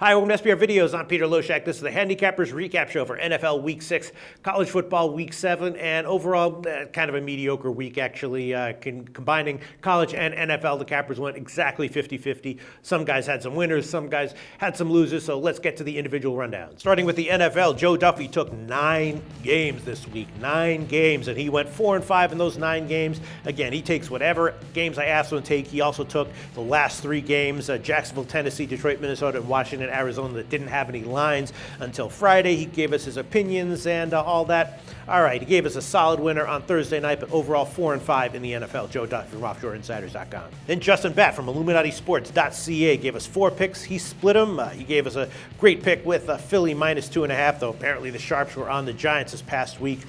Hi, welcome to SBR Videos. I'm Peter Loshak. This is the Handicappers recap show for NFL Week 6, college football Week 7, and overall kind of a mediocre week, actually. Combining college and NFL, the Cappers went exactly 50-50. Some guys had some winners, some guys had some losers, so let's get to the individual rundown. Starting with the NFL, Joe Duffy took 9 games this week, 9 games, and he went 4-5 in those 9 games. Again, he takes whatever games I asked him to take. He also took the last 3 games, Jacksonville, Tennessee, Detroit, Minnesota, and Washington, Arizona, that didn't have any lines until Friday. He gave us his opinions and all that. All right, he gave us a solid winner on Thursday night, but overall 4-5 in the NFL. Joe Duffy from OffshoreInsiders.com. Then Justin Batt from IlluminatiSports.ca gave us 4 picks. He split them. He gave us a great pick with Philly minus 2.5, though apparently the Sharps were on the Giants this past week.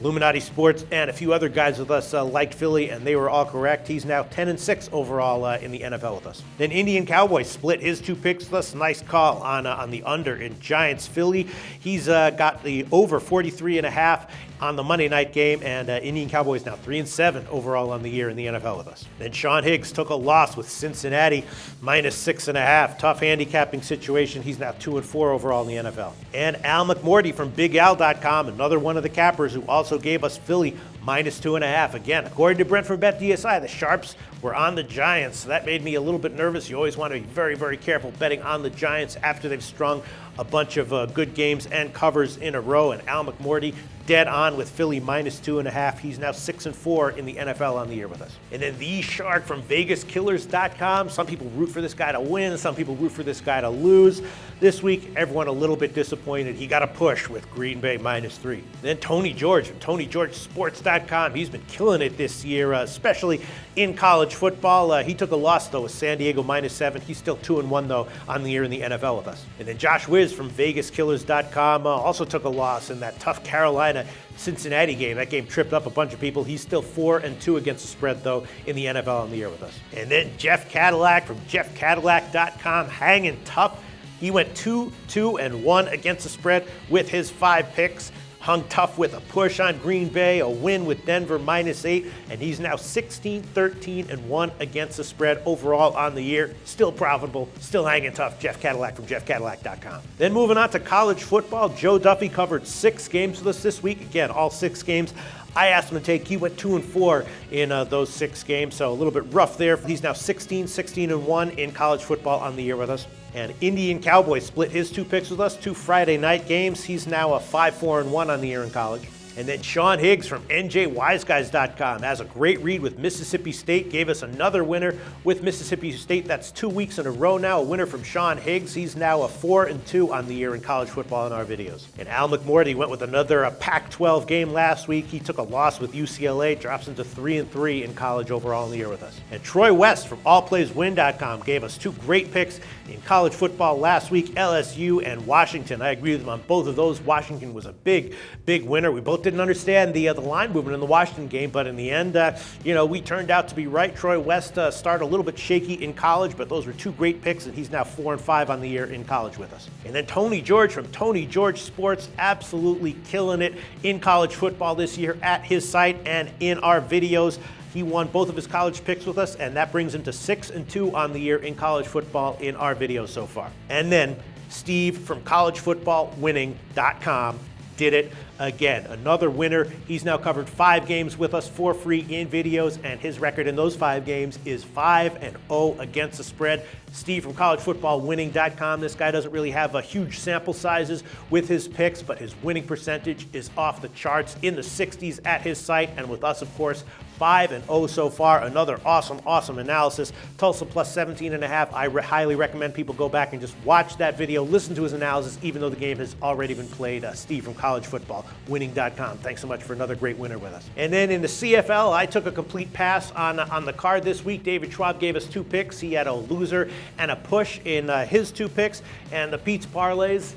Illuminati Sports and a few other guys with us liked Philly, and they were all correct. He's now 10-6 overall in the NFL with us. Then Indian Cowboy split his 2 picks with us. Nice call on the under in Giants Philly. He's got the over 43.5 on the Monday night game, and Indian Cowboys now 3-7 overall on the year in the NFL with us. Then Sean Higgs took a loss with Cincinnati minus 6.5. Tough handicapping situation. He's now 2-4 overall in the NFL. And Al McMorty from BigAl.com, another one of the cappers who also gave us Philly minus 2.5. Again, according to Brent from BetDSI, the Sharps were on the Giants, so that made me a little bit nervous. You always want to be very, very careful betting on the Giants after they've strung a bunch of good games and covers in a row. And Al McMorty dead on with Philly minus 2.5. He's now 6-4 in the NFL on the year with us. And then the Shark from VegasKillers.com. Some people root for this guy to win. Some people root for this guy to lose. This week, everyone a little bit disappointed. He got a push with Green Bay minus 3. Then Tony George from TonyGeorgeSports.com. He's been killing it this year, especially in college football. He took a loss, though, with San Diego minus 7. He's still 2-1, though, on the year in the NFL with us. And then Josh Wiz from VegasKillers.com also took a loss in that tough Carolina-Cincinnati game. That game tripped up a bunch of people. He's still 4-2 against the spread, though, in the NFL on the year with us. And then Jeff Cadillac from JeffCadillac.com, hanging tough. He went 2-1 against the spread with his 5 picks. Hung tough with a push on Green Bay, a win with Denver minus 8, and he's now 16-13-1 against the spread overall on the year. Still profitable, still hanging tough. Jeff Cadillac from JeffCadillac.com. Then moving on to college football, Joe Duffy covered 6 games with us this week. Again, all 6 games I asked him to take. He went 2-4 in those 6 games, so a little bit rough there. He's now 16-1 in college football on the year with us. And Indian Cowboy split his 2 picks with us, 2 Friday night games. He's now a 5-4-1 on the year in college. And then Sean Higgs from NJWiseGuys.com has a great read with Mississippi State, gave us another winner with Mississippi State. That's 2 weeks in a row now, a winner from Sean Higgs. He's now a 4-2 on the year in college football in our videos. And Al McMorty went with another Pac-12 game last week. He took a loss with UCLA, drops into 3-3 in college overall in the year with us. And Troy West from AllPlaysWin.com gave us 2 great picks in college football last week, LSU and Washington. I agree with him on both of those. Washington was a big winner. We both didn't understand the line movement in the Washington game, but in the end, we turned out to be right. Troy West started a little bit shaky in college, but those were 2 great picks, and he's now 4-5 on the year in college with us. And then Tony George from Tony George Sports, absolutely killing it in college football this year at his site and in our videos. He won both of his college picks with us, and that brings him to 6-2 on the year in college football in our videos so far. And then Steve from collegefootballwinning.com did it again. Another winner. He's now covered 5 games with us for free in videos, and his record in those 5 games is 5-0 against the spread. Steve from collegefootballwinning.com. This guy doesn't really have a huge sample sizes with his picks, but his winning percentage is off the charts in the 60s at his site, and with us, of course, 5-0 so far. Another awesome analysis. Tulsa plus 17.5. I highly recommend people go back and just watch that video, listen to his analysis, even though the game has already been played. Steve from collegefootballwinning.com. Thanks so much for another great winner with us. And then in the CFL, I took a complete pass on the card this week. David Schwab gave us 2 picks. He had a loser and a push in his 2 picks. And the Pete's parlays,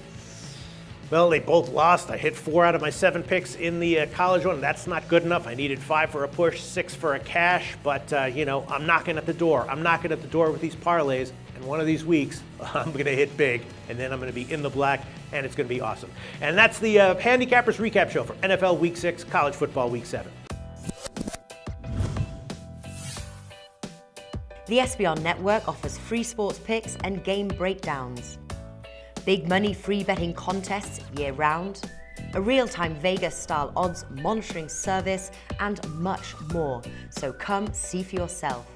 well, they both lost. I hit 4 out of my 7 picks in the college one. That's not good enough. I needed 5 for a push, 6 for a cash. But, I'm knocking at the door. I'm knocking at the door with these parlays. And one of these weeks, I'm going to hit big. And then I'm going to be in the black. And it's going to be awesome. And that's the Handicappers recap show for NFL Week 6, college football Week 7. The SBR Network offers free sports picks and game breakdowns. big money free betting contests year-round, a real-time Vegas-style odds monitoring service, and much more. So come see for yourself.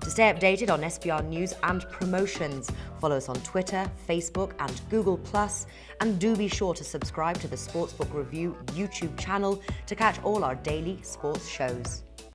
To stay updated on SBR news and promotions, follow us on Twitter, Facebook, and Google+, and do be sure to subscribe to the Sportsbook Review YouTube channel to catch all our daily sports shows.